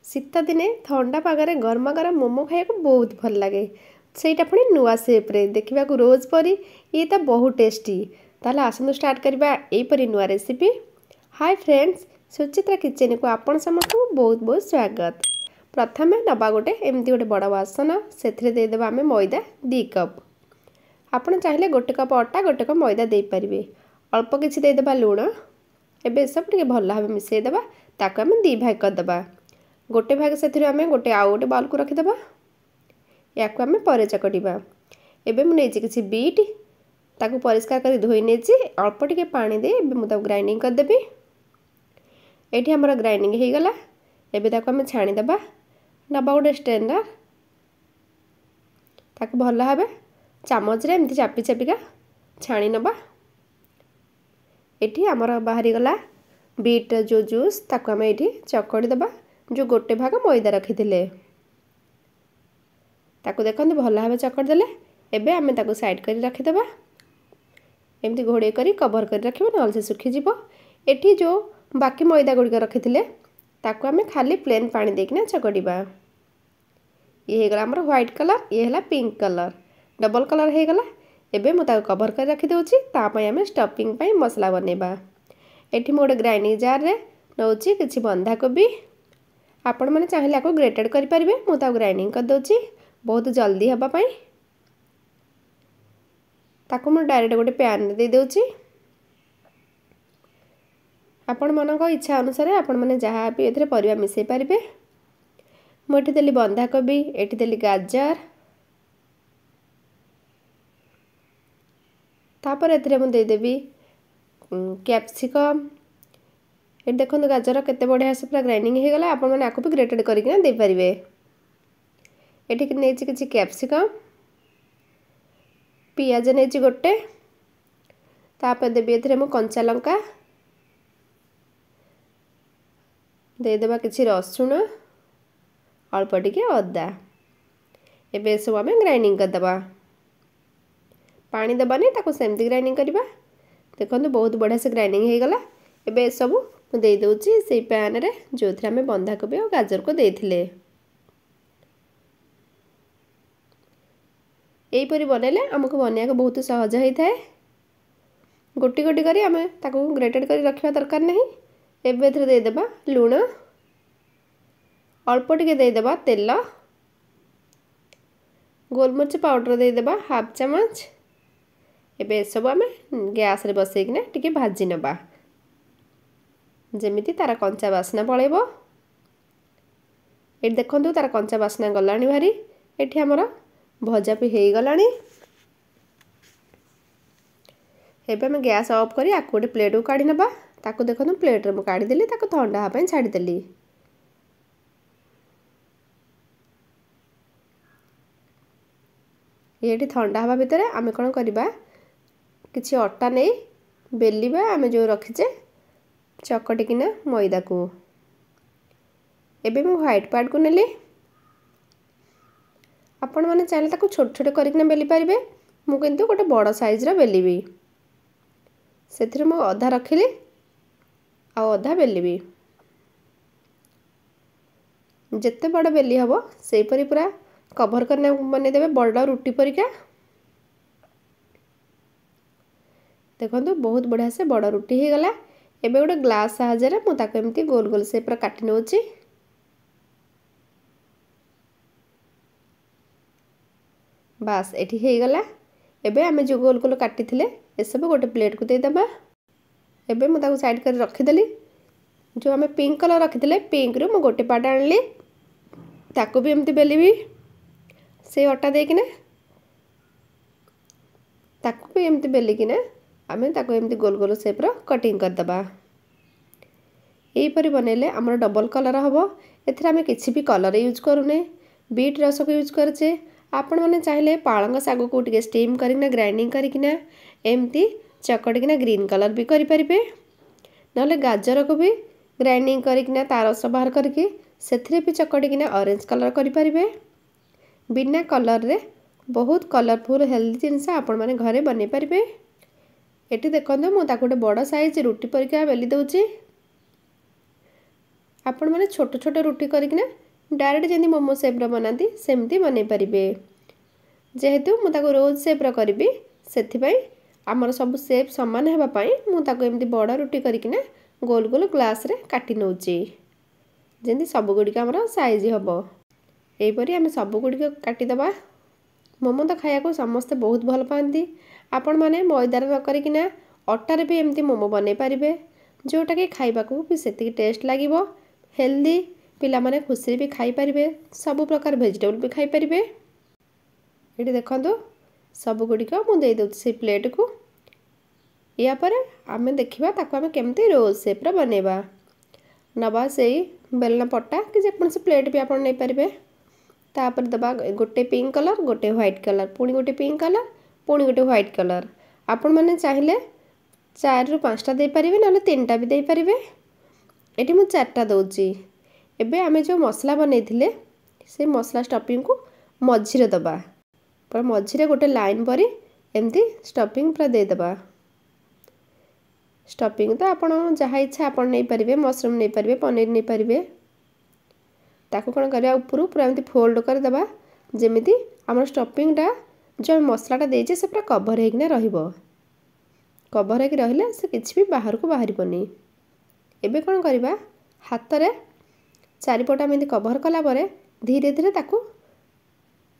शीत दिने ठंडा पागरे गरमा गरम मोमो खाया बहुत भल लगे सेटा पुणी नुआ सेप्रे देखा रोज परी ये तो बहुत टेस्टी। ताले आसतु स्टार्ट करवा यहीपरी नुआ recipe. Hi friends, Suchitra kitchen को आपण समस्त को बहुत बहुत स्वागत। प्रथम नवा गोटे एमती गोटे बड़ बासन से देदेव आम मैदा 2 कप। आपड़ चाहिए गोटे कप अटा गोटे कप मैदा दे पारे। अल्प किसी देदेबा लुण एबे सब टे भल भाव मिसईदेवा। ताको आम 2 भाग करदे। गोटे भाग से गोटे आउ गोटे बाउल को रखिदे। या आम पर चकटा। एवं मुझे किसी बीट ताकू परिष्कार कर धोई नहीं अल्प टे पानी दे मुझे ग्राइंडिंग करदेवी। ये आमर ग्राइंडिंग हो गला। एबे ताको आम छाणीदे। नवा गोटे स्ट्रेनर ताकू भल भाव चामच रे एमती चापी चापिका छाणी नवा। ये आमर बाहरी गला बीट जो जूस ताकू आम ये चकड़ी दबा। जो गोटे भाग मैदा रखी ताकू देखते भल भाव चकड़ी देले। एबे आमे ताकू साइड कर रखीदे। एमती घोड़े कर कवर कर रखिबो न से सुखीज। एठी जो बाकी मैदा गुड़िक रखी ताकू आमे खाली प्लेन पानी देकिना चकड़ीबा। ये गला हमर व्हाइट कलर, ये हला पिंक कलर, डबल कलर हो गला। एबे मु ताकू कवर कर रखी दउची। तापय आमे स्टफिंग पई मसला बनेबा। एठी मोड ग्राइंडिंग जार रे नउची किछि बंधा कोबी। आपण मैंने चाहिए आपको ग्रेटेड करेंगे। मुझे ग्राइंडिंग कर दूची बहुत जल्दी हाँपाई। ताको मुझे डायरेक्ट गोटे पैन दे दूची। आपण मन को इच्छा अनुसार आपण मैंने जहाँ भी ए परिवा मिसई पारे। मुझे देली बंधा कोबी, एटी देली गाजर, तापर एथिरे मु देदेवी कैप्सिकम। ये देखो गाजर केते बढ़िया से पूरा ग्राइंडिंग हो गला। आपण मैंने आपको भी ग्रेटेड करके दे पारिबे। एठी नहीं किसी कैप्सिकम, पियाज नहीं गोटे, तापर देवी एथिरे मु कंचा लंका देदेबा, किछि रसुण, अल्प टिके अदा। एबे सब आम ग्राइंडिंग करदबा। पानी दबानी ताको सेमती ग्राइंडिंग करबा। देखो बहुत बढ़िया से ग्राइंडिंग हो गला। एबे सब दे दूची से पैन रे जो थे आम बंधा कोबी और गाजर को देथिले। यहीपरी बनैले आमको बनैया बहुत सहज होता है। गोटी गोटी करी आम ताको ग्रेटेड कर रखा दरकार नहीं। एबे एथिरे देदेबा लुण, अल्प टिके देदेबा तेल, गोलमरिच पाउडर देदेबा हाफ चामच। एबे सब आम गैस रे बसैकिना टिके भाजी नबा जेमिति तार कंचा बास्ना पलैबो। ये देखो तार कंचा बास्ना गलानी भारी। ये आमर भजा भी हो गलानी। एबे मैं गैस ऑफ करी आकु गोटे प्लेट को काढ़ी नबा। ताकू देखो प्लेट रे मु काढ़ी देली। ताकू ठंडा हाँ छाड़ी देली। ये ठंडा हवा भितर आमे कौन करबा किछि अटा नहीं बेलिबा। आमे जो रखीचे चकटिकिना मैदा को। एबे मैं व्हाइट पार्ट को नेली। आपण मैंने चाहिए ताको छोट छोट करकिना बेली पारिबे। मु किंतु गोटे बड़ साइज रा बेलिबी। सेथिरे मु अधा रखिली आ अधा बेलिबी। जिते बड़ बेली हबो सेही परी पूरा कवर करना बने देबे बड़ रुटी परिका। देखो बहुत बढ़िया से बड़ रुटी हो गला। एबे गोटे ग्लास साहाय्य मु ताको एमती गोल गोल शेप रा काटी नउची। बास एठी हो गला। एबे आमे जो गोल गोल काटी थिले ए सब गोटे प्लेट को दे दबा। एबे मु ताको साइड कर रखी देली। जो आमे पिंक कलर रखी थिले पिंक रो मु गोटे पार्ट आनली। ताको भी एमती बेलीबी से अटा देकिना। ताको भी एमती बेलिकिना आमे ताको एमती गोल गोल शेप रो कटिंग कर दबा। यहीपरी बनैले आमर डबल कलर हम। एथिरे आमे किछि भी कलर यूज करूने। बीट रस को यूज करछे। आपण मैंने चाहिए पालंग साग को टिके स्टीम करिकिना ग्राइंडिंग करिकिना एमती चकटिकिना ग्रीन कलर भी करि परिबे। नले गाजर को भी ग्राइंडिंग करिकिना तार रस बाहर करके सेथिरे भी चकटिकिना ऑरेंज कलर करि परिबे। बिना कलर रे बहुत कलरफुल हेल्दी जिनस आपण माने घरे बनै परिबे। एटी देखो मु ताको गोटे बड़ साइज रुटी परिका बेली दउची। आपण मैंने छोट छोट रुटी करकिना डायरेक्ट जमी मोमो सेप्र बनाती सेमती बनई पारे। जेहेतु मुझे रोज सेप्र करी से आमर सब सेप सामान होगापाई मुझे बड़ रुटी करकिना गोल गोल ग्लास रे काटी नौची जमी सबगुड़िक आमर साइज हम। यहीपरि आम सबगुड़िक काटिदबा। मोमो तो खाया समस्ते बहुत भल पाती। आपण मैंने मैदार न करकिना अटार भी एमती मोमो बनई पारे जोटा कि खाइबाकू भी सेतिकी टेस्ट लागिबो। हेल्दी पिला माने खुशी भी खाई पारिबे। सब प्रकार वेजिटेबल भी खाई पारिबे। ये देखंतु सब गुड़िक मुझे देउछि से प्लेट को। या पर आमे देखिबा ताको आमे केमती रोज शेप रे बनेबा। नबा से बेलना पट्टा कि जेकोसी प्लेट भी आपण नै पारिबे। तापर दबा गोटे पिंक कलर गोटे व्हाइट कलर पुणी गोटे पिंक कलर पुणी गोटे व्हाइट कलर। आपण मैंने चाहिए 4 ରୁ 5टा दे पारिबे ना 3टा भी दे पारिबे। एटी मु 4टा दउची। एबे आमे जो मसला बनैथिले से मसला स्टफिंग को मझिरे दबा। पर मझिरे गोटे लाइन परी एमती स्टफिंग पूरा दे दबा। स्टफिंग तो आपण जहाँ इच्छा आपण नै पारिबे। मशरूम नै पारिबे पनीर नै पारिबे। ताको कोन करिया ऊपर पूरा एमती फोल्ड कर दबा जेमिति हमर स्टफिंगटा जो मसलाटा देइछे से पूरा कवर हेकिना रहिबो। कवर हेकि रहिले से किछि भी बाहर को बाहरी बनी। एबे कोन करिबा हाथ रे चारिपटा एमती कवर कला परे धीरे धीरे ताको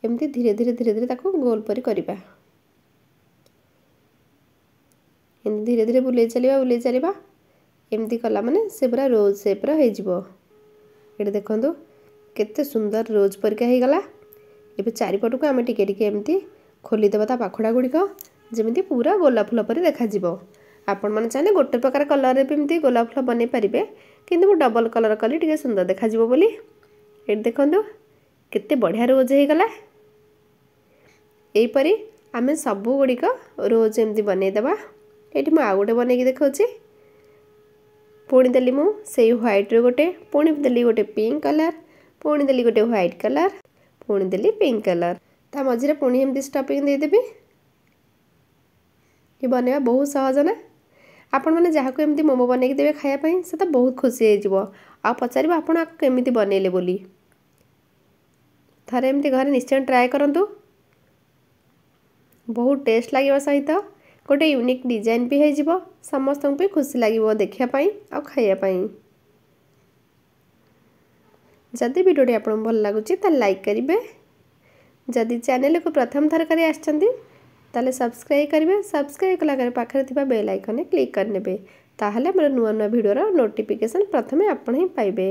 एमती धीरे धीरे ताको गोल परी करिबा। एमती धीरे धीरे बुले चलिबा एमती कला माने से पूरा रोज शेप रो हे जिवो। एटे देखंतु केते सुंदर रोज परिका हे गला। एबे चारिपट को आमे टिके टिके एमती खोली देबा ता पाखुडा गुड़िक जेमिति पूरा गोलाप फुल परी देखा जिवो। आपण माने चाहे गोटे प्रकार कलर रे एमती गोलाप फुल बनै पारिबे किंतु मु डबल कलर कली टिके सुंदर देखा जिवो बोली। एटे देखंतु केते बढ़िया रोज हे गला। एई परी आमे सब गुड़िक रोज एमती बनै देबा। एटी मु आ गोटे बनै के देखौची। पुणी देली मु सेई व्हाइट रे गोटे पुणी देली गोटे पिंक कलर पुणी देली गोटे व्हाइट कलर पुणी देली पिंक कलर ता मझिरे पुणी एमती स्टफिंग दे देबी। ये बनेबा बहुत सहज ना। आपण माने जहाँ को एमती मोमो बनै के देबे खाया पई से तो बहुत खुशी हे जिवो। आ पचारिबा आपण आ केमिति बनेले बोली। थारे एमती घरे निश्चय ट्राई करंतु। बहुत टेस्ट लागिबा सहित गोटे यूनिक डिजाइन भी हे जिवो। समस्त भी खुशी लागिबो देखिया पई आ खाया पई। जदि वीडियोटी आपन भल लागुची ता लाइक करिवे। जदि चैनल को प्रथम थर करी आछंती ताले सब्सक्राइब करिवे। सब्सक्राइब कला करे पाखरे थिबा बेल आइकन क्लिक करनेबे ताहले हमर नुवा नुवा वीडियोर नोटिफिकेशन प्रथमे आपण ही पाइबे।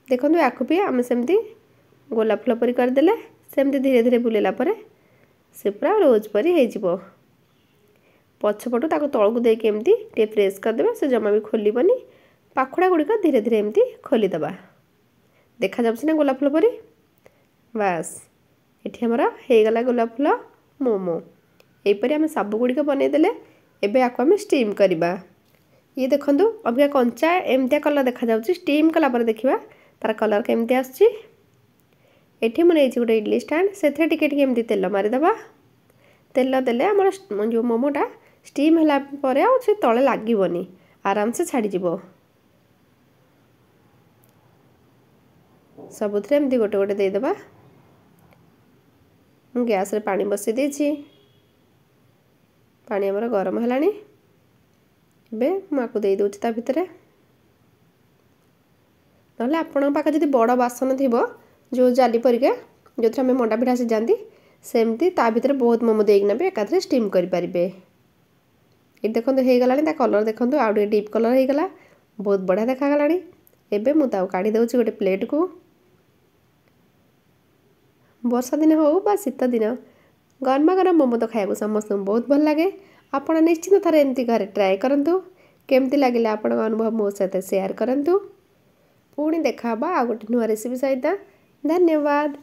देखंतु आकु भी आमे सेमती गोलाप फुल परी कर देले सेमती धीरे धीरे बुलेला परे से पूरा रोज परी हे जिवो। पछपटू ताको तळकु देके एमती टे प्रेस कर देबे से जमा भी खोलिबनी। पाखुडा गुड़िक धीरे धीरे एमती खोली दबा। देखा जाउछि ना गोलाप फुल परी। बस एठी हमरा हे गला गोलाप फुल मोमो। एई परी हम सब गुड़िक बनै देले। एबे आको हम स्टीम करिबा। ये देखंतु अबिया कंचा एमतिया कलर देखा जाउछि। स्टीम कला पर देखिबा तार कलर केमती आछि। एठी मन एछि गोटे इडली स्टैंड सेथे टिके टिके एमती तेल मारि दबा। तेल देले हमर जो मोमोटा स्टीम होला परे आ से तळे लागिबनी आराम से छाडी जिवो। सबुथरे एमती गोटे गोटे दे दबा। गैस रे पानी बसी देछि। पानी हमर गरम हलानी। बे माकु दे दोछि ता भितरे। नले आपण पाका जदि बड़ बासन थिबो जो जाली परिके जोथरा में मंडा पिठा से जानती सेमती ता भितरे बहुत मोमो देइकना बे एकाथरे स्टीम करि परिबे। ए देखंतु हे गलानी ता कलर देखंतु आउडे डीप कलर हे गला। बहुत बढ़िया देखा गलानी। एबे मु ताऊ काढी दोछि गोटे प्लेट को। वर्षा दिन हो बा शीत दिन गरमा गरम मोमो तो खाया समस्त बहुत भल लगे। आपण निश्चित थरे एमती घरे ट्राई करंतु। केमती लागिले आपण अनुभव मो सहित शेयर करंतु। पुणी देखा आ गोटे नुआ रेसिपी सहित। धन्यवाद।